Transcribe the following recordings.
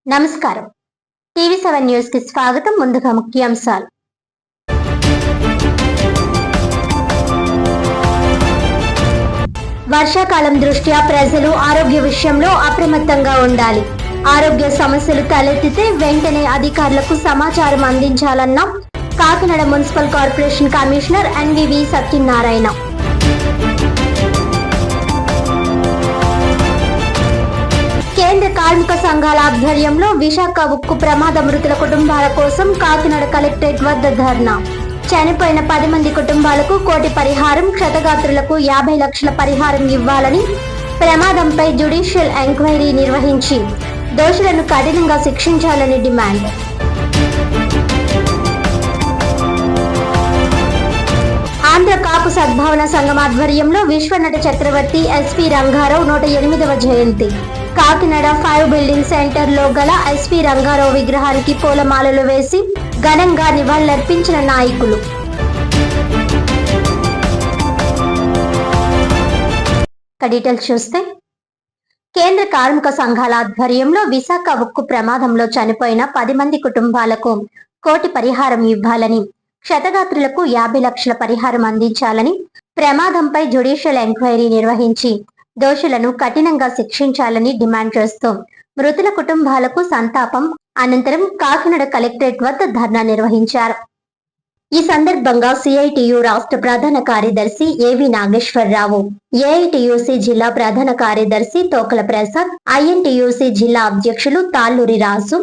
నమస్కారం. టీవీ7 న్యూస్ కి స్వాగతం. ముందుగా ముఖ్యాంశాలు. వర్షాకాలం దృష్ట్యా ప్రజలు ఆరోగ్య విషయంలో అప్రమత్తంగా ఉండాలి. ఆరోగ్య సమస్యలు తలెత్తితే వెంటనే అధికారులకు సమాచారం అందించాలన్న Kakinada municipal corporation commissioner NVV Satyanarayana. కేంద్ర కార్మిక సంఘాల ఆధ్వర్యంలో విశాఖ ఉక్కు ప్రమాద మృతుల కుటుంబాల కోసం కాకినాడ కలెక్టరేట్ వద్ద ధర్నా. చనిపోయిన 10 మంది కుటుంబాలకు 1 కోటి పరిహారం, క్షతగాత్రులకు 50 లక్షల పరిహారం ఇవ్వాలని, ప్రమాదంపై జ్యుడిషియల్ ఎంక్వైరీ నిర్వహించి దోషులను కఠినంగా శిక్షించాలని డిమాండ్. ఆంధ్ర కాపు సద్భావన సంఘం ఆధ్వర్యంలో విశ్వనట చక్రవర్తి ఎస్పీ రంగారావు 108వ జయంతి. కాకినాడ 5 బిల్డింగ్ సెంటర్ లో గల ఎస్పీ రంగారావు విగ్రహానికి పూలమాలలు వేసి ఘనంగా నివాళులర్పించిన నాయకులు. డీటెయిల్స్ చూస్తే, కేంద్ర కార్మిక సంఘాల ఆధ్వర్యంలో విశాఖ ఉక్కు ప్రమాదంలో చనిపోయిన 10 మంది కుటుంబాలకు 1 కోటి పరిహారం ఇవ్వాలని, క్షతగాత్రులకు 50 లక్షల పరిహారం అందించాలని, ప్రమాదంపై జ్యుడిషియల్ ఎంక్వైరీ నిర్వహించి దోషులను కఠినంగా శిక్షించాలని డిమాండ్ చేస్తూ మృతుల కుటుంబాలకు సంతాపం అనంతరం కాకినాడ కలెక్టరేట్ వద్ద ధర్నా నిర్వహించారు. ఈ సందర్భంగా సిఐటియు రాష్ట్ర ప్రధాన కార్యదర్శి ఏవి నాగేశ్వరరావు, ఏఐటియుసి జిల్లా ప్రధాన కార్యదర్శి తోకల ప్రసాద్, ఐఎన్టియుసి జిల్లా అధ్యక్షులు తాళ్ళూరి రాజు,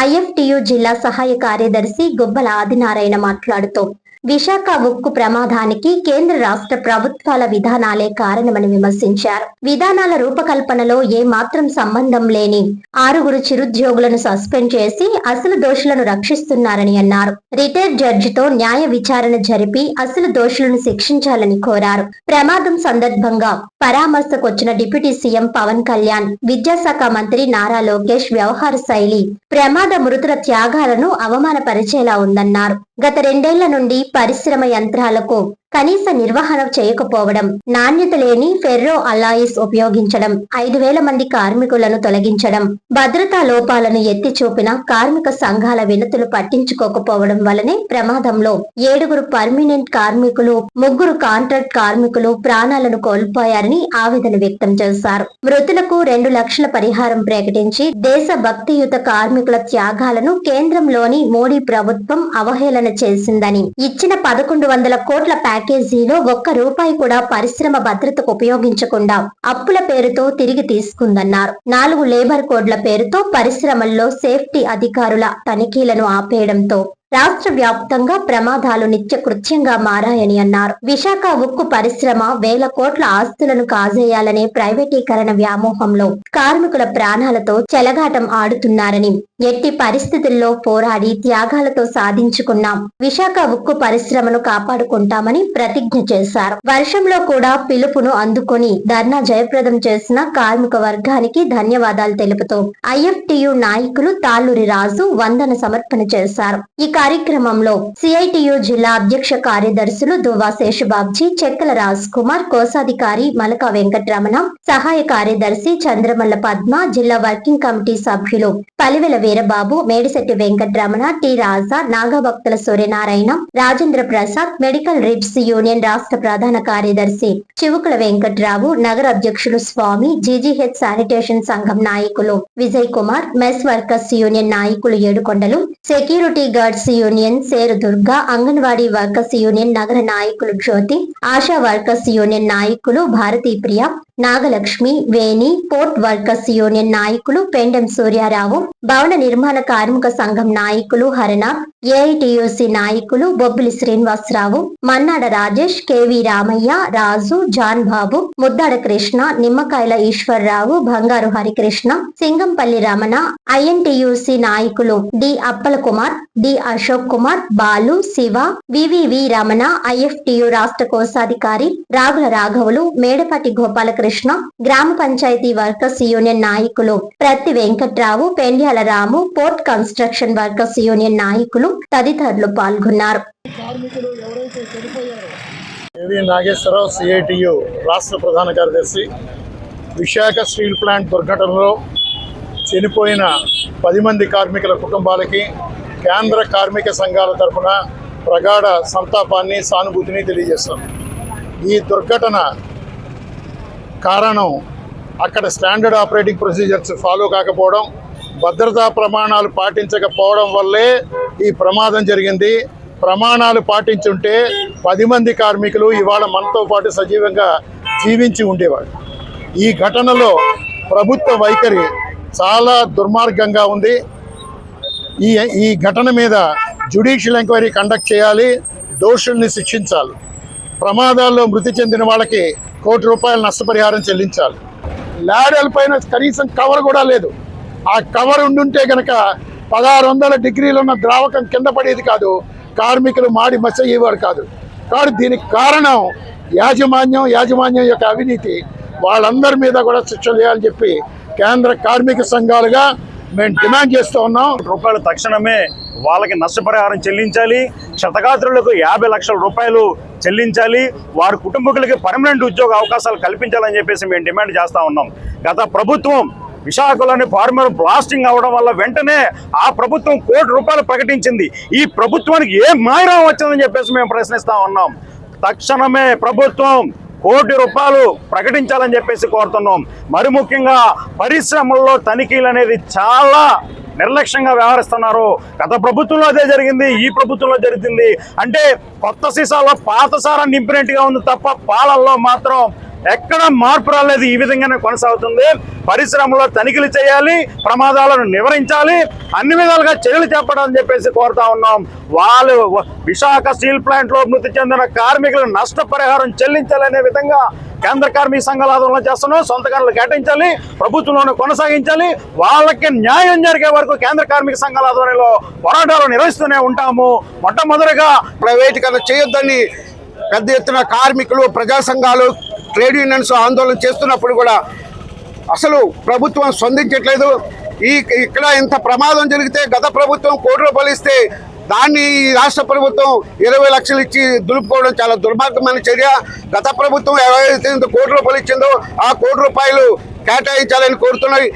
ఐఎఫ్టియు జిల్లా సహాయ కార్యదర్శి గుబ్బల ఆదినారాయణ మాట్లాడుతూ విశాఖ ఉక్కు ప్రమాదానికి కేంద్ర రాష్ట్ర ప్రభుత్వాల విధానాలే కారణమని విమర్శించారు. విధానాల రూపకల్పనలో ఏ మాత్రం సంబంధం లేని 6 చిరుద్యోగులను సస్పెండ్ చేసి అసలు దోషులను రక్షిస్తున్నారని అన్నారు. రిటైర్డ్ జడ్జితో న్యాయ విచారణ జరిపి అసలు దోషులను శిక్షించాలని కోరారు. ప్రమాదం సందర్భంగా పరామర్శకొచ్చిన డిప్యూటీ సీఎం పవన్ కళ్యాణ్, విద్యాశాఖ మంత్రి నారా లోకేష్ వ్యవహార శైలి ప్రమాద మృతుల త్యాగాలను అవమానపరిచేలా ఉందన్నారు. గత 2 ఏళ్ల నుండి పరిశ్రమ యంత్రాలకు కనీస నిర్వహణ చేయకపోవడం, నాణ్యత లేని ఫెర్రో అలాయిస్ ఉపయోగించడం, 5,000 మంది కార్మికులను తొలగించడం, భద్రతా లోపాలను ఎత్తి చూపిన కార్మిక సంఘాల వినతులు పట్టించుకోకపోవడం వలనే ప్రమాదంలో 7 పర్మినెంట్ కార్మికులు, 3 కాంట్రాక్ట్ కార్మికులు ప్రాణాలను కోల్పోయారని ఆవేదన వ్యక్తం చేశారు. మృతులకు 2 లక్షల పరిహారం ప్రకటించి దేశ భక్తియుత కార్మికుల త్యాగాలను కేంద్రంలోని మోడీ ప్రభుత్వం అవహేళన చేసిందని, ఇచ్చిన 1100 కోట్ల ప్యాకేజీలో 1 రూపాయి కూడా పరిశ్రమ భద్రతకు ఉపయోగించకుండా అప్పుల పేరుతో తిరిగి తీసుకుందన్నారు. 4 లేబర్ కోడ్ల పేరుతో పరిశ్రమల్లో సేఫ్టీ అధికారుల తనిఖీలను ఆపేయడంతో రాష్ట్ర వ్యాప్తంగా ప్రమాదాలు నిత్యకృత్యంగా మారాయని అన్నారు. విశాఖ ఉక్కు పరిశ్రమ 1000 కోట్ల ఆస్తులను కాజేయాలనే ప్రైవేటీకరణ వ్యామోహంలో కార్మికుల ప్రాణాలతో చెలగాటం ఆడుతున్నారని, ఎట్టి పరిస్థితుల్లో పోరాడి త్యాగాలతో సాధించుకున్నాం విశాఖ ఉక్కు పరిశ్రమను కాపాడుకుంటామని ప్రతిజ్ఞ చేశారు. వర్షంలో కూడా పిలుపును అందుకొని ధర్నా జయప్రదం చేసిన కార్మిక వర్గానికి ధన్యవాదాలు తెలుపుతూ ఐఎఫ్టియు నాయకులు తాళ్ళూరి రాజు వందన సమర్పణ చేశారు. ఈ కార్యక్రమంలో సిఐటియు జిల్లా అధ్యక్ష కార్యదర్శులు దువ్వా శేషబాబ్జీ, చెక్కల రాజ్ కుమార్, కోశాధికారి మలకా వెంకటరమణ, సహాయ కార్యదర్శి చంద్రమల్ల పద్మ, జిల్లా వర్కింగ్ కమిటీ సభ్యులు Palivela Veerababu, Medisetti Venkataramana, T Raja, Nagabhaktula Suryanarayana, Rajendra Prasad, medical reps union రాష్ట్ర ప్రధాన కార్యదర్శి చివుకుల వెంకట్రావు, నగర అధ్యక్షులు స్వామి, జీజీహెచ్ శానిటేషన్ సంఘం నాయకులు Vijay Kumar, mess workers union నాయకులు ఏడుకొండలు, సెక్యూరిటీ గార్డ్స్ యూనియన్ సేరు దుర్గా, అంగన్వాడీ వర్కర్స్ యూనియన్ నగర నాయకులు జ్యోతి, ఆశా వర్కర్స్ యూనియన్ నాయకులు భారతీ ప్రియ, నాగలక్ష్మి, వేణి, పోర్ట్ వర్కర్స్ యూనియన్ నాయకులు పెండెం సూర్యారావు, భవన నిర్మాణ కార్మిక సంఘం నాయకులు హరనాథ్, ఏఐటియుసి నాయకులు బొబ్బిలి శ్రీనివాసరావు, మన్నాడ రాజేష్, కేవి రామయ్య, రాజు, జాన్ బాబు, ముద్దాడ కృష్ణ, నిమ్మకాయల ఈశ్వర్రావు, బంగారు హరికృష్ణ, సింగంపల్లి రమణ, ఐఎన్టియుసి నాయకులు D Appala Kumar, D Ashok Kumar, Balu, Shiva, వివివి Ramana, IFTU రాష్ట్ర కోశాధికారి రాగుల రాఘవులు, మేడపాటి గోపాలకృష్ణ, గ్రామ పంచాయతీ వర్కర్స్ యూనియన్ నాయకులు ప్రత్తి వెంకట్రావు, పెండ్యాల రాము, పోర్ట్ కన్స్ట్రక్షన్ వర్కర్స్ యూనియన్ నాయకులు తదితరులు పాల్గొన్నారు. నాగేశ్వరరావు, సిఐటియు రాష్ట్ర ప్రధాన కార్యదర్శి. విశాఖ స్టీల్ ప్లాంట్ దుర్ఘటనలో చనిపోయిన 10 మంది కార్మికుల కుటుంబాలకి కేంద్ర కార్మిక సంఘాల తరఫున ప్రగాఢ సంతాపాన్ని, సానుభూతిని తెలియజేస్తాం. ఈ దుర్ఘటన కారణం అక్కడ స్టాండర్డ్ ఆపరేటింగ్ ప్రొసీజర్స్ ఫాలో కాకపోవడం, భద్రతా ప్రమాణాలు పాటించకపోవడం వల్లే ఈ ప్రమాదం జరిగింది. ప్రమాణాలు పాటించుంటే 10 మంది కార్మికులు ఇవాళ మనతో పాటు సజీవంగా జీవించి ఉండేవాళ్ళు. ఈ ఘటనలో ప్రభుత్వ వైఖరి చాలా దుర్మార్గంగా ఉంది. ఈ ఘటన మీద జ్యుడిషియల్ ఎంక్వైరీ కండక్ట్ చేయాలి, దోషుల్ని శిక్షించాలి. ప్రమాదాల్లో మృతి చెందిన వాళ్ళకి ₹1 కోటి నష్టపరిహారం చెల్లించాలి. లాడెల్ పైన కనీసం కవర్ కూడా లేదు. ఆ కవర్ ఉండుంటే కనుక 1600 డిగ్రీలు ఉన్న ద్రావకం కింద పడేది కాదు, కార్మికులు మాడి మచ్చ అయ్యేవారు కాదు. కానీ దీనికి కారణం యాజమాన్యం యొక్క అవినీతి. వాళ్ళందరి మీద కూడా శిక్షలు చేయాలని చెప్పి కేంద్ర కార్మిక సంఘాలుగా మేము డిమాండ్ చేస్తూ ఉన్నాం. రూపాయలు తక్షణమే వాళ్ళకి నష్టపరిహారం చెల్లించాలి. క్షతగాత్రులకు 50 లక్షల రూపాయలు చెల్లించాలి. వారి కుటుంబీకులకి పర్మనెంట్ ఉద్యోగ అవకాశాలు కల్పించాలని చెప్పేసి మేము డిమాండ్ చేస్తూ ఉన్నాం. గత ప్రభుత్వం విశాఖలోని ఫార్మర్ బ్లాస్టింగ్ అవడం వల్ల వెంటనే ఆ ప్రభుత్వం ₹1 కోటి ప్రకటించింది. ఈ ప్రభుత్వానికి ఏ మాయరం వచ్చిందని చెప్పేసి మేము ప్రశ్నిస్తా ఉన్నాం. తక్షణమే ప్రభుత్వం ₹1 కోటి ప్రకటించాలని చెప్పేసి కోరుతున్నాం. మరి ముఖ్యంగా పరిశ్రమల్లో తనిఖీలు అనేది చాలా నిర్లక్ష్యంగా వ్యవహరిస్తున్నారు. గత ప్రభుత్వంలో అదే జరిగింది, ఈ ప్రభుత్వంలో జరుగుతుంది. అంటే కొత్త సీసాలో పాత సారా నింపినట్టుగా ఉంది తప్ప పాలల్లో మాత్రం ఎక్కడ మార్పు రాలేదు. ఈ విధంగానే కొనసాగుతుంది. పరిశ్రమలో తనిఖీలు చేయాలి, ప్రమాదాలను నివారించాలి, అన్ని విధాలుగా చర్యలు చేపట్టాలని చెప్పేసి కోరుతా ఉన్నాం. వాళ్ళు విశాఖ స్టీల్ ప్లాంట్లో మృతి చెందిన కార్మికులకు నష్టపరిహారం చెల్లించాలనే విధంగా కేంద్ర కార్మిక సంఘాల ఆధ్వర్యంలో చేస్తున్నాం. సొంతకారులు కేటాయించాలి, ప్రభుత్వంలోనే కొనసాగించాలి. వాళ్ళకి న్యాయం జరిగే వరకు కేంద్ర కార్మిక సంఘాల ఆధ్వర్యంలో పోరాటాలు నిర్వహిస్తూనే ఉంటాము. మొట్టమొదటిగా ప్రైవేటీకరణ చేయొద్దని పెద్ద ఎత్తున కార్మికులు, ప్రజా సంఘాలు, ట్రేడ్ యూనియన్స్ ఆందోళన చేస్తున్నప్పుడు కూడా అసలు ప్రభుత్వం స్పందించట్లేదు. ఇక్కడ ఇంత ప్రమాదం జరిగితే గత ప్రభుత్వం ₹1 కోటి ఇస్తే దాన్ని ఈ రాష్ట్ర ప్రభుత్వం 20 లక్షలు ఇచ్చి దులుపుకోవడం చాలా దుర్మార్గమైన చర్య. గత ప్రభుత్వం ఎవరైతే ₹1 కోటి ఇచ్చిందో ఆ ₹1 కోటి కేటాయించాలని కోరుతున్నాయి.